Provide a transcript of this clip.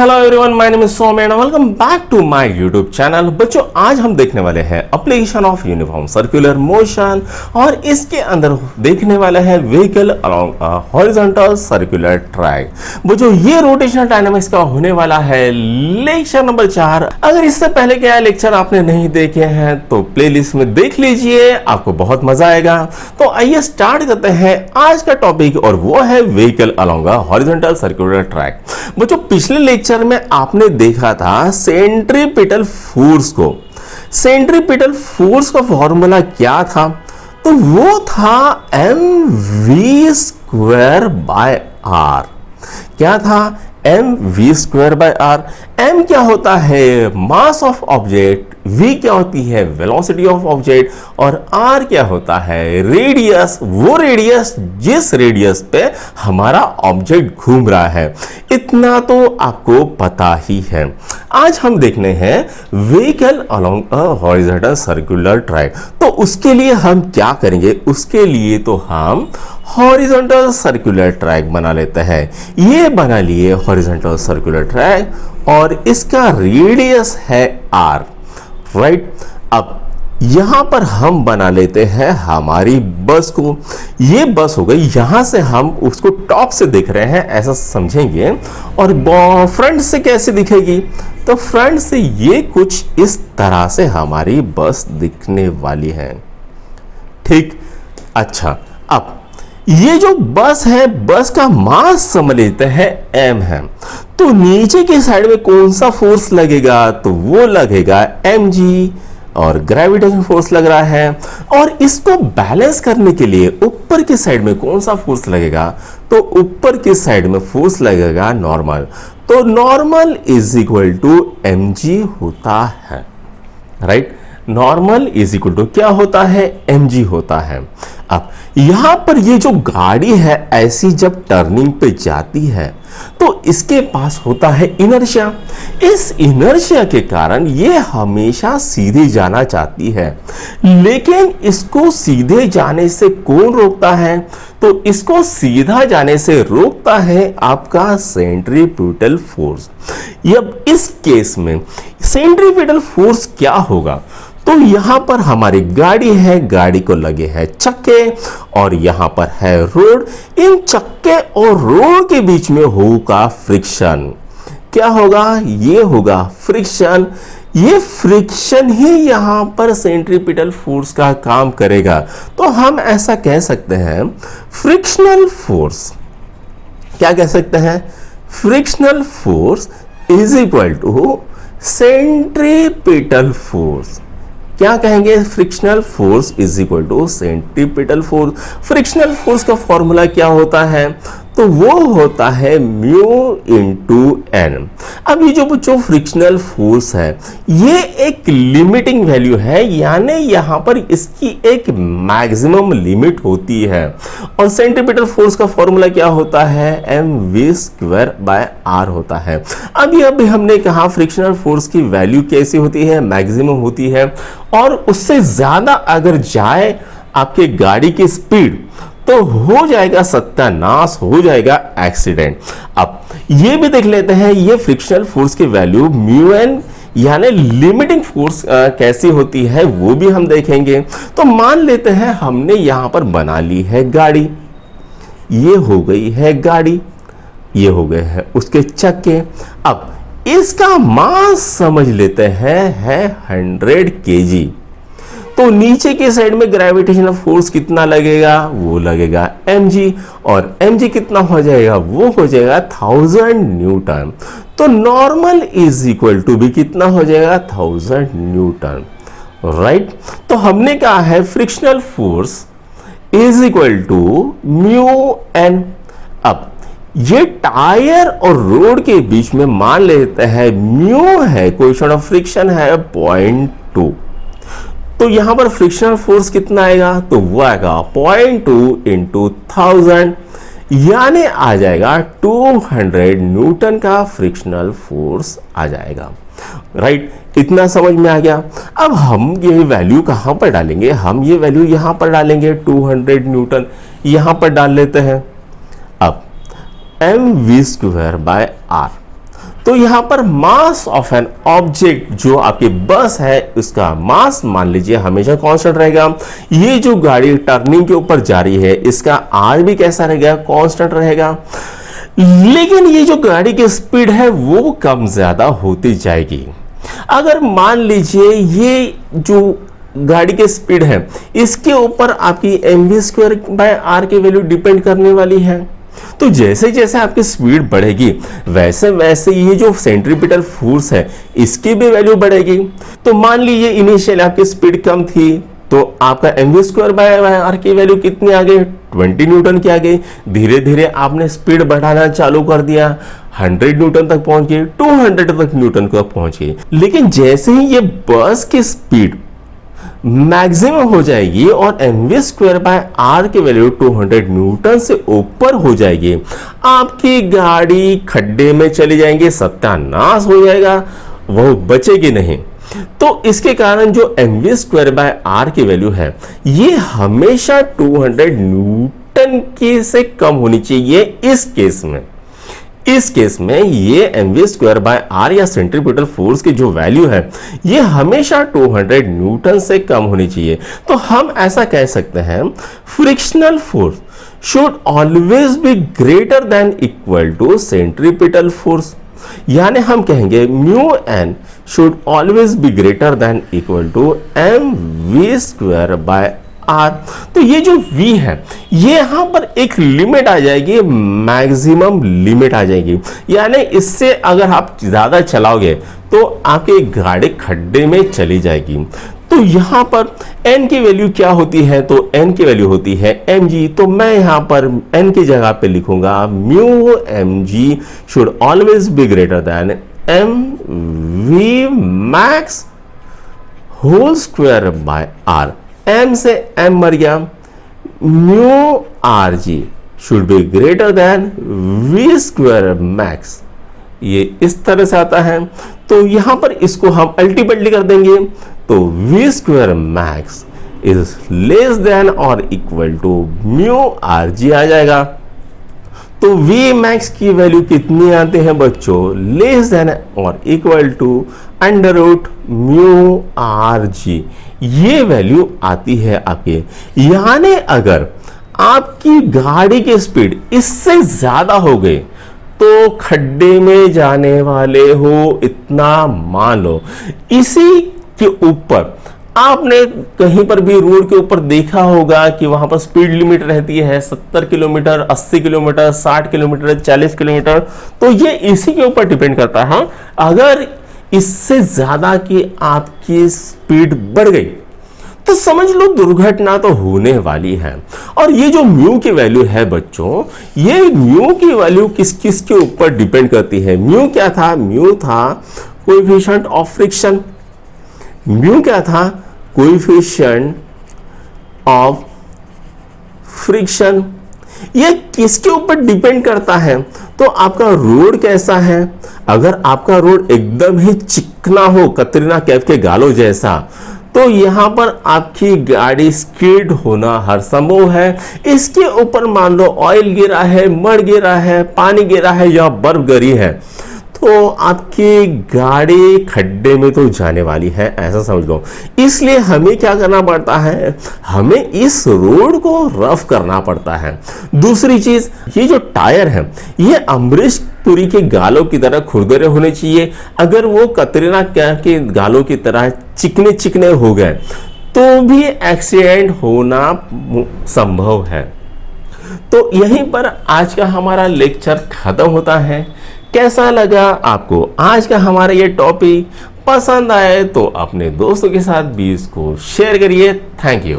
Hello everyone, my name is Saumya and welcome back to my YouTube channel. बच्चों, आज हम देखने वाले हैं application of uniform circular motion और इसके अंदर देखने वाले हैं vehicle along a horizontal circular track. बच्चों, ये रोटेशनल डायनामिक्स का होने वाला है लेक्चर नंबर 4। अगर इससे पहले के लेक्चर आपने नहीं देखे हैं तो प्लेलिस्ट में देख लीजिए, आपको बहुत मजा आएगा। तो आइए स्टार्ट करते हैं आज का टॉपिक, और वो है vehicle along a horizontal circular track. बच्चों, पिछले लेक्चर में आपने देखा था सेंट्रीपिटल फोर्स को। सेंट्रीपिटल फोर्स का फॉर्मूला क्या था? तो वो था mv² बाय आर। क्या था? mv² bye are. m क्या होता है? Mass of object. v क्या होती है? Velocity of object. और r क्या होता है? रेडियस। वो रेडियस जिस रेडियस पे हमारा ऑब्जेक्ट घूम रहा है। इतना तो आपको पता ही है। आज हम देखने हैं vehicle along a horizontal circular track. तो उसके लिए हम क्या करेंगे? उसके लिए तो हम हॉरिजॉन्टल सर्कुलर ट्रैक बना लेते हैं। ये बना लिए हॉरिजॉन्टल सर्कुलर ट्रैक और इसका रेडियस है r, राइट। अब यहां पर हम बना लेते हैं हमारी बस को। ये बस हो गई। यहां से हम उसको टॉप से देख रहे हैं, ऐसा समझेंगे। और फ्रंट से कैसे दिखेगी? तो फ्रंट से ये कुछ इस तरह से हमारी बस दिखने वाली है, ठीक। अच्छा, अब ये जो बस है, बस का मास समझ लेते हैं m है। तो नीचे की साइड में कौन सा फोर्स लगेगा? तो वो लगेगा mg, और ग्रेविटेशन फोर्स लग रहा है। और इसको बैलेंस करने के लिए ऊपर की साइड में कौन सा फोर्स लगेगा? तो ऊपर की साइड में फोर्स लगेगा नॉर्मल। तो normal is equal to mg होता है, right. Normal is equal to क्या होता है? mg होता है। अब यहां पर ये जो गाड़ी है ऐसी जब टर्निंग पे जाती है तो इसके पास होता है इनर्शिया। इस इनर्शिया के कारण ये हमेशा सीधे जाना चाहती है, लेकिन इसको सीधे जाने से कौन रोकता है? तो इसको सीधा जाने से रोकता है आपका सेंट्रीपिटल फोर्स। अब इस केस में सेंट्रीपिटल फोर्स क्या होगा? तो यहां पर हमारी गाड़ी है, गाड़ी को लगे हैं चक्के, और यहां पर है रोड। इन चक्के और रोड के बीच में होगा फ्रिक्शन। क्या होगा? ये होगा फ्रिक्शन। ये फ्रिक्शन ही यहां पर सेंट्रीपिटल फोर्स का काम करेगा। तो हम ऐसा कह सकते हैं फ्रिक्शनल फोर्स। क्या कह सकते हैं? Frictional force is equal to centripetal force. क्या कहेंगे? Frictional force is equal to centripetal force. Frictional force का फॉर्मूला क्या होता है? तो वो होता है म्यू इंटू एन। अब ये जो बच्चों फ्रिक्शनल फोर्स है, ये एक लिमिटिंग वैल्यू है, यानी यहां पर इसकी एक मैक्सिमम लिमिट होती है। और सेंट्रीपिटल फोर्स का फॉर्मूला क्या होता है? mv² बाय आर होता है। अभी हमने कहा फ्रिक्शनल फोर्स की वैल्यू कैसी होती है? मैक्सिमम होती है, और उससे ज्यादा अगर जाए आपके गाड़ी की स्पीड तो हो जाएगा सत्यानाश, हो जाएगा एक्सीडेंट। अब ये भी देख लेते हैं, ये फ्रिक्शनल फोर्स की वैल्यू म्यू एन यानी लिमिटिंग फोर्स कैसी होती है वो भी हम देखेंगे। तो मान लेते हैं हमने यहां पर बना ली है गाड़ी। ये हो गई है गाड़ी, ये हो गए हैं उसके चक्के। अब इसका मास समझ लेते हैं है 100 kg। तो नीचे के साइड में ग्रेविटेशनल फोर्स कितना लगेगा? वो लगेगा mg, और mg कितना हो जाएगा? वो हो जाएगा 1000 न्यूटन। तो नॉर्मल इज इक्वल टू भी कितना हो जाएगा? 1000 न्यूटन, राइट। तो हमने कहा है frictional force is equal to mu N. अब ये टायर और रोड के बीच में मान लेते हैं म्यू है, कोएफिशिएंट ऑफ फ्रिक्शन है 0.2। तो यहां पर फ्रिक्शनल फोर्स कितना आएगा? तो वो आएगा 0.2 इंटू 1000, यानी आ जाएगा 200 न्यूटन का फ्रिक्शनल फोर्स आ जाएगा, राइट। इतना समझ में आ गया। अब हम ये वैल्यू कहां पर डालेंगे? हम ये वैल्यू यहां पर डालेंगे, 200 न्यूटन यहां पर डाल लेते हैं। अब mv² बाय आर। तो यहाँ पर मास ऑफ एन ऑब्जेक्ट, जो आपकी बस है उसका मास मान लीजिए हमेशा कांस्टेंट रहेगा। ये जो गाड़ी टर्निंग के ऊपर जा रही है इसका आर भी कैसा रहेगा, कांस्टेंट रहेगा। लेकिन ये जो गाड़ी की स्पीड है वो कम ज्यादा होती जाएगी। अगर मान लीजिए ये जो गाड़ी की स्पीड है इसके ऊपर आपकी mv²/r की वैल्यू डिपेंड करने वाली है, तो जैसे जैसे आपकी स्पीड बढ़ेगी वैसे वैसे ये जो सेंट्रीपिटल फोर्स है इसकी भी वैल्यू बढ़ेगी। तो मान लीजिए इनिशियल आपकी स्पीड कम थी तो आपका mv²/r की वैल्यू कितनी आ गई, 20 न्यूटन की आ गई। धीरे धीरे आपने स्पीड बढ़ाना चालू कर दिया, 100 न्यूटन तक पहुंच गई, 200 तक न्यूटन तक पहुंच गई। लेकिन जैसे ही ये बस की स्पीड मैक्सिमम हो जाएगी और mv²/r की वैल्यू 200 न्यूटन से ऊपर हो जाएगी, आपकी गाड़ी खड्डे में चली जाएंगी, सत्यानाश हो जाएगा, वो बचेगी नहीं। तो इसके कारण जो mv²/r की वैल्यू है ये हमेशा 200 न्यूटन के से कम होनी चाहिए। इस केस में ये mv²/r या सेंट्रीपिटल फोर्स की जो वैल्यू है ये हमेशा 200 न्यूटन से कम होनी चाहिए। तो हम ऐसा कह सकते हैं frictional force should always be greater than equal to centripetal force, यानी हम कहेंगे μn should always be greater than equal to mv²/r। तो ये जो v है ये यहां पर एक लिमिट आ जाएगी, मैक्सिमम लिमिट आ जाएगी, यानी इससे अगर आप ज्यादा चलाओगे तो आपकी गाड़ी खड्डे में चली जाएगी। तो यहां पर n की वैल्यू क्या होती है, तो n की वैल्यू होती है mg। तो मैं यहां पर n की जगह पे लिखूंगा μmg should always be greater then mvmax² m से m मर गया, μrg should be greater then v² max। ये इस तरह से आता है। तो यहां पर इसको हम अल्टीमेटली कर देंगे तो v² max is less than और इक्वल टू μrg आ जाएगा। तो v max की वैल्यू कितनी आते हैं बच्चों, लेस देन और इक्वल टू √μrg, ये वैल्यू आती है आपके। यानी अगर आपकी गाड़ी की स्पीड इससे ज्यादा हो गई तो खड्डे में जाने वाले हो, इतना मान लो। इसी के ऊपर आपने कहीं पर भी रोड के ऊपर देखा होगा कि वहां पर स्पीड लिमिट रहती है 70 किलोमीटर, 80 किलोमीटर, 60 किलोमीटर, 40 किलोमीटर। तो ये इसी के ऊपर डिपेंड करता है। अगर इससे ज्यादा की आपकी स्पीड बढ़ गई तो समझ लो दुर्घटना तो होने वाली है। और ये जो म्यू की वैल्यू है बच्चों, ये म्यू की वैल्यू किस किस के ऊपर डिपेंड करती है। म्यू क्या था, म्यू था कोएफिशिएंट ऑफ फ्रिक्शन। म्यू क्या था, कोएफिशिएंट ऑफ फ्रिक्शन। ये किसके ऊपर डिपेंड करता है, तो आपका रोड कैसा है। अगर आपका रोड एकदम ही चिकना हो, कतरीना कैफ के गालों जैसा, तो यहां पर आपकी गाड़ी स्किड होना हर संभव है। इसके ऊपर मान लो ऑयल गिरा है, मड गिरा है, पानी गिरा है या बर्फ गिरी है, तो आपकी गाड़ी खड्डे में तो जाने वाली है, ऐसा समझ लो। इसलिए हमें क्या करना पड़ता है, हमें इस रोड को रफ करना पड़ता है। दूसरी चीज, ये जो टायर है ये अमरीश पुरी के गालों की तरह खुरदरे होने चाहिए। अगर वो कतरीना कैफ के गालों की तरह चिकने चिकने हो गए तो भी एक्सीडेंट होना संभव है। तो यहीं पर आज का हमारा लेक्चर खत्म होता है। कैसा लगा आपको आज का हमारा ये टॉपिक? पसंद आए तो अपने दोस्तों के साथ भी इसको शेयर करिए। Thank you.